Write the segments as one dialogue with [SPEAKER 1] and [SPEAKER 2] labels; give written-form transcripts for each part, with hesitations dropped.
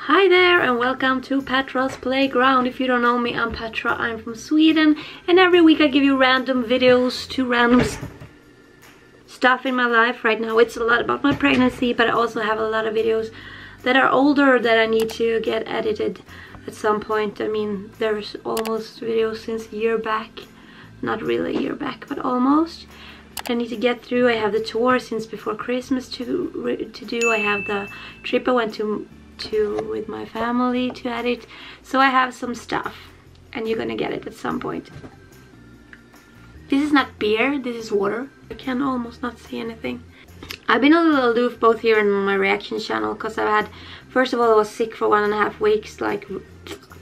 [SPEAKER 1] Hi there and welcome to Petra's Playground. If you don't know me, I'm Petra, I'm from Sweden, and every week I give you random videos to random stuff in my life. Right now it's a lot about my pregnancy, but I also have a lot of videos that are older that I need to get edited at some point. I mean, there's almost videos since a year back. Not really a year back, but almost. I need to get through. I have the tour since before Christmas to do. I have the trip I went to with my family to edit, so I have some stuff and you're gonna get it at some point. This is not beer, this is water. I can almost not see anything. I've been a little aloof both here and on my reaction channel because I've had, first of all, I was sick for 1.5 weeks, like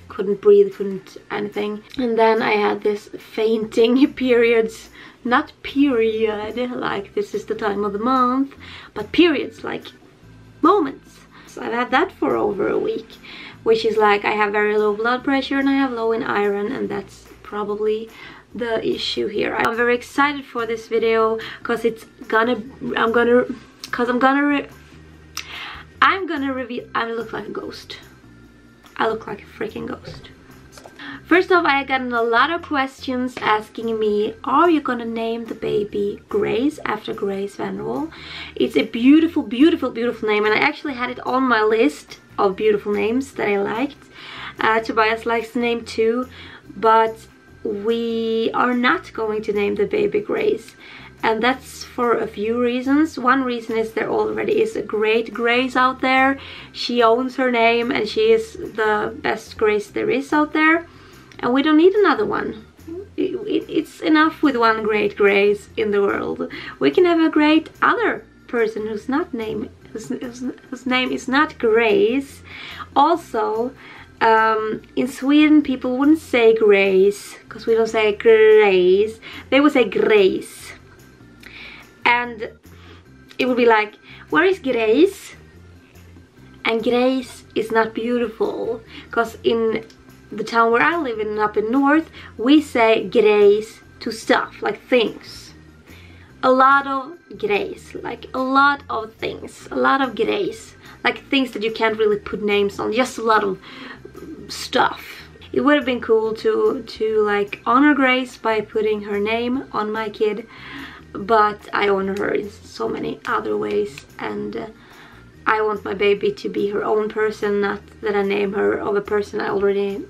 [SPEAKER 1] couldn't breathe, couldn't anything, and then I had this fainting periods, not period like this is the time of the month, but periods like moments. I've had that for over a week, which is like I have very low blood pressure and I have low in iron, and that's probably the issue here. I'm very excited for this video because I'm gonna reveal. I look like a ghost. I look like a freaking ghost. First off, I got a lot of questions asking me, are you gonna name the baby Grace after Grace Vanderwall? It's a beautiful, beautiful, beautiful name, and I actually had it on my list of beautiful names that I liked. Tobias likes the name too, but we are not going to name the baby Grace. And that's for a few reasons. One reason is there already is a great Grace out there. She owns her name and she is the best Grace there is out there. And we don't need another one. It's enough with one great Grace in the world. We can have a great other person whose name is not Grace. Also, in Sweden people wouldn't say Grace because we don't say Grace. They would say Grace. And it would be like, where is Grace? And Grace is not beautiful because in the town where I live in, up in north, we say Grace to stuff, like things. A lot of Grace, like a lot of things. A lot of Grace, like things that you can't really put names on, just a lot of stuff. It would have been cool to like honor Grace by putting her name on my kid, but I honor her in so many other ways, and I want my baby to be her own person, not that I name her of a person I already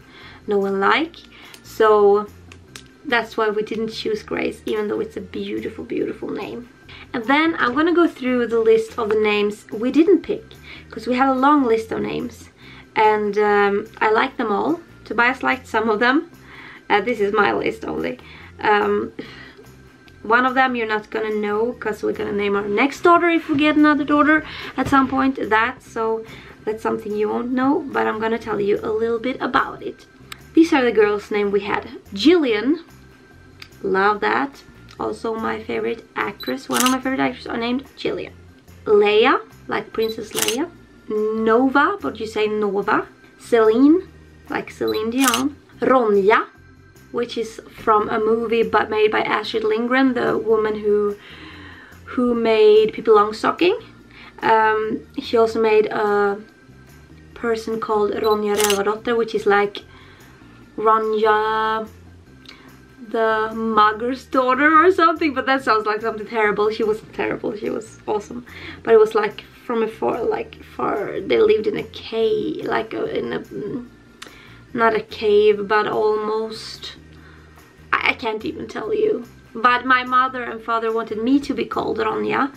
[SPEAKER 1] know and like. So that's why we didn't choose Grace, even though it's a beautiful, beautiful name. And then I'm gonna go through the list of the names we didn't pick, because we had a long list of names, and I like them all. Tobias liked some of them. This is my list only. One of them you're not gonna know because we're gonna name our next daughter if we get another daughter at some point. So that's something you won't know, but I'm gonna tell you a little bit about it. These are the girls' name we had. Jillian, love that. Also my favorite actress, one of my favorite actresses are named Jillian. Leia, like Princess Leia. Nova, but you say Nova. Celine, like Celine Dion. Ronja, which is from a movie but made by Astrid Lindgren, the woman who made Pippi Longstocking. She also made a person called Ronja Rövardotter, which is like Ronja the mugger's daughter or something, but that sounds like something terrible. She wasn't terrible, she was awesome, but it was like from afar, like far. They lived in a cave, like in a, not a cave, but almost. I can't even tell you. But my mother and father wanted me to be called Ronja,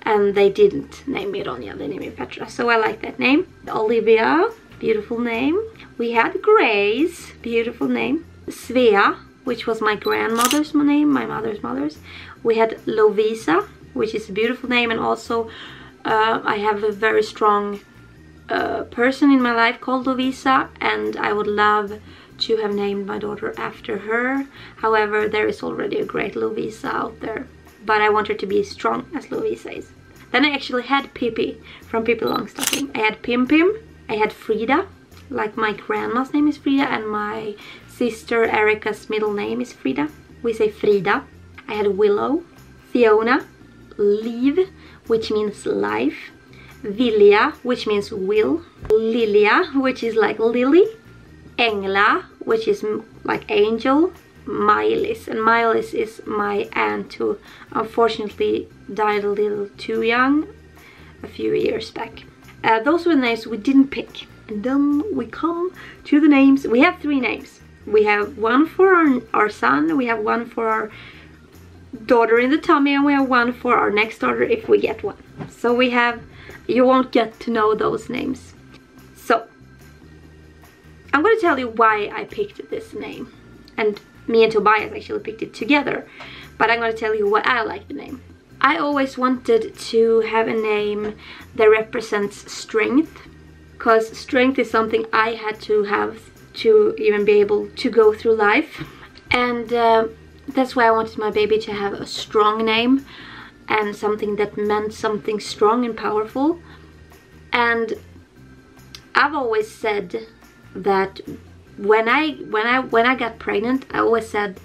[SPEAKER 1] and they didn't name me Ronja, they named me Petra, so I like that name. Olivia, beautiful name. We had Grace, beautiful name. Svea, which was my grandmother's name, my mother's mother's. We had Lovisa, which is a beautiful name, and also I have a very strong person in my life called Lovisa, and I would love to have named my daughter after her. However, there is already a great Lovisa out there, but I want her to be as strong as Lovisa is. Then I actually had Pippi from Pippi Longstocking. I had Pim Pim, I had Frida, like my grandma's name is Frida, and my sister Erica's middle name is Frida. We say Frida. I had Willow, Fiona, Liv, which means life, Vilja, which means will. Lilja, which is like lily. Engla, which is like angel. Maj-Lis, and Maj-Lis is my aunt who unfortunately died a little too young a few years back. Those were the names we didn't pick. And then we come to the names. We have 3 names. We have one for our son, we have one for our daughter in the tummy, and we have one for our next daughter if we get one. So we have, you won't get to know those names. So I'm going to tell you why I picked this name. And me and Tobias actually picked it together. But I'm going to tell you why I like the name. I always wanted to have a name that represents strength. Because strength is something I had to have to even be able to go through life. And that's why I wanted my baby to have a strong name. And something that meant something strong and powerful. And I've always said that when I got pregnant, I always said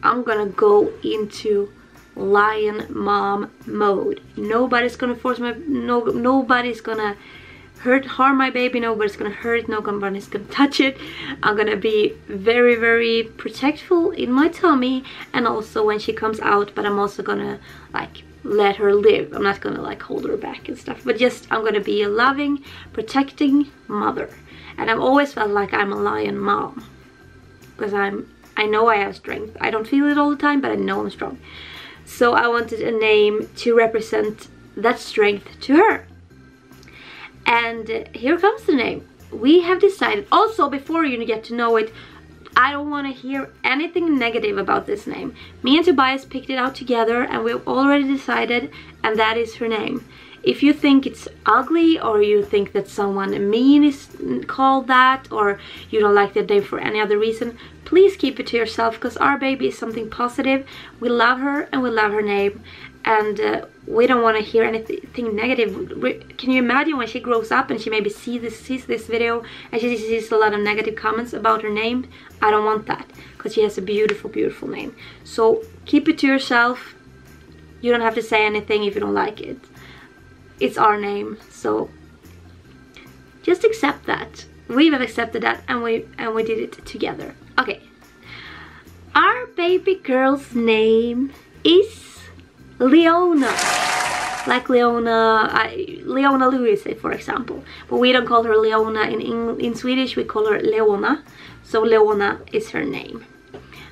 [SPEAKER 1] I'm gonna go into lion mom mode. Nobody's gonna force my, nobody's gonna harm my baby, nobody's gonna hurt it, nobody's gonna touch it. I'm gonna be very, very protectful in my tummy and also when she comes out, but I'm also gonna like let her live. I'm not gonna like hold her back and stuff, but just I'm gonna be a loving, protecting mother. And I've always felt like I'm a lion mom because I know I have strength. I don't feel it all the time, but I know I'm strong. So I wanted a name to represent that strength to her. And here comes the name. We have decided, also before you get to know it, I don't want to hear anything negative about this name. Me and Tobias picked it out together and we've already decided, and that is her name. If you think it's ugly or you think that someone mean is called that or you don't like that name for any other reason, please keep it to yourself because our baby is something positive. We love her and we love her name. And we don't want to hear anything negative. Can you imagine when she grows up and she maybe sees this video and she sees a lot of negative comments about her name? I don't want that because she has a beautiful, beautiful name. So keep it to yourself. You don't have to say anything if you don't like it. It's our name, so just accept that. We've accepted that and we did it together. Okay. Our baby girl's name is Leona. Like Leona Lewis, for example. But we don't call her Leona in Swedish, we call her Leona. So Leona is her name.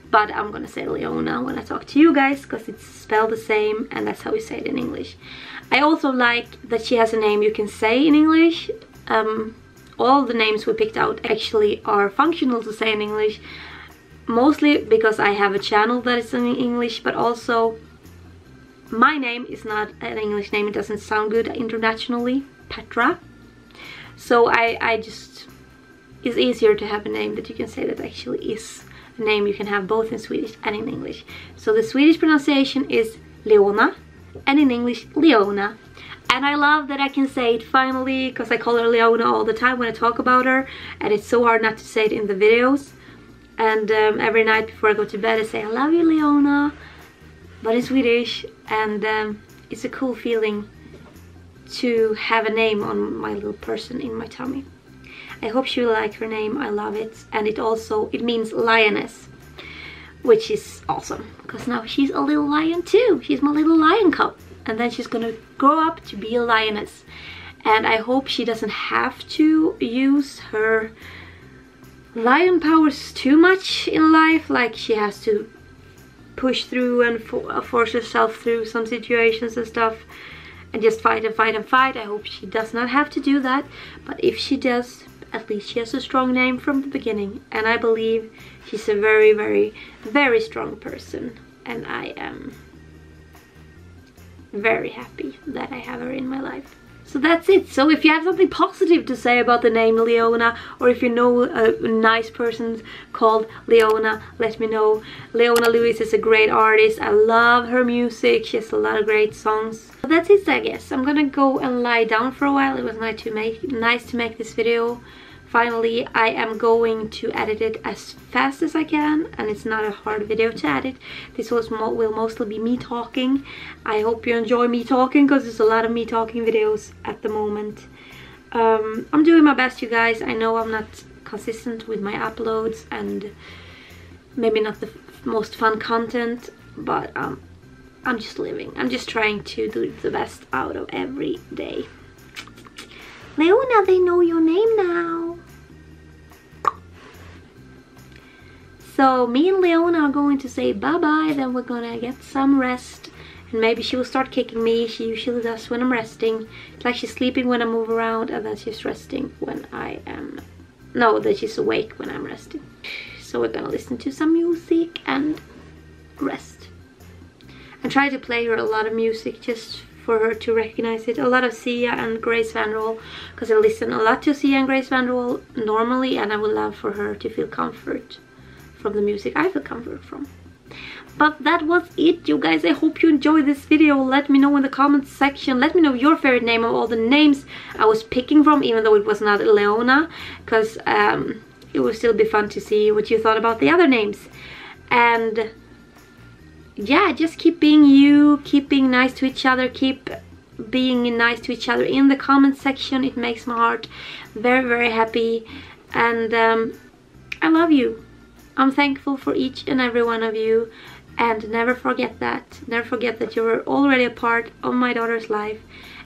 [SPEAKER 1] But I'm gonna say Leona when I talk to you guys because it's spelled the same and that's how we say it in English. I also like that she has a name you can say in English. All the names we picked out actually are functional to say in English. Mostly because I have a channel that is in English, but also my name is not an English name. It doesn't sound good internationally. Petra. So I just, it's easier to have a name that you can say that actually is a name you can have both in Swedish and in English. So the Swedish pronunciation is Leona. And in English, Leona. And I love that I can say it finally because I call her Leona all the time when I talk about her. And it's so hard not to say it in the videos. And every night before I go to bed I say, I love you, Leona. But in Swedish. And it's a cool feeling to have a name on my little person in my tummy. I hope she will like her name. I love it. And it means lioness. Which is awesome, because now she's a little lion too. She's my little lion cub. And then she's gonna grow up to be a lioness. And I hope she doesn't have to use her lion powers too much in life. Like she has to push through and force herself through some situations and stuff. And just fight and fight and fight. I hope she does not have to do that. But if she does, at least she has a strong name from the beginning. And I believe she's a very, very, very strong person. And I am very happy that I have her in my life. So that's it. So if you have something positive to say about the name Leona, or if you know a nice person called Leona, let me know. Leona Lewis is a great artist. I love her music. She has a lot of great songs. So that's it, I guess. I'm gonna go and lie down for a while. It was nice to make this video finally I am going to edit it as fast as I can, and it's not a hard video to edit. This will mostly be me talking. I hope you enjoy me talking, because there's a lot of me talking videos at the moment. I'm doing my best, you guys. I know I'm not consistent with my uploads and maybe not the most fun content, but I'm just living. I'm just trying to do the best out of every day. Leona, they know your name now. So me and Leona are going to say bye-bye, then we're gonna get some rest. And maybe she will start kicking me. She usually does when I'm resting. It's like she's sleeping when I move around, and then she's resting when I am... No, that she's awake when I'm resting. So we're gonna listen to some music and rest. I try to play her a lot of music just for her to recognize it. A lot of Sia and Grace Vanderwall, because I listen a lot to Sia and Grace Vanderwall normally, and I would love for her to feel comfort from the music I feel comfort from. But that was it, you guys. I hope you enjoyed this video. Let me know in the comments section. Let me know your favorite name of all the names I was picking from, even though it was not Leona, because it would still be fun to see what you thought about the other names. And yeah, just keep being you, keep being nice to each other, keep being nice to each other in the comment section. It makes my heart very, very happy. And I love you. I'm thankful for each and every one of you. And never forget that. Never forget that you're already a part of my daughter's life.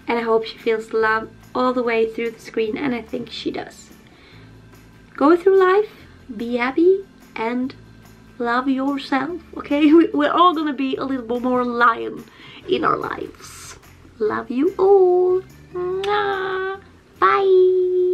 [SPEAKER 1] And I hope she feels love all the way through the screen. And I think she does. Go through life, be happy, and love yourself, okay? We're all gonna be a little bit more lion in our lives. Love you all. Bye.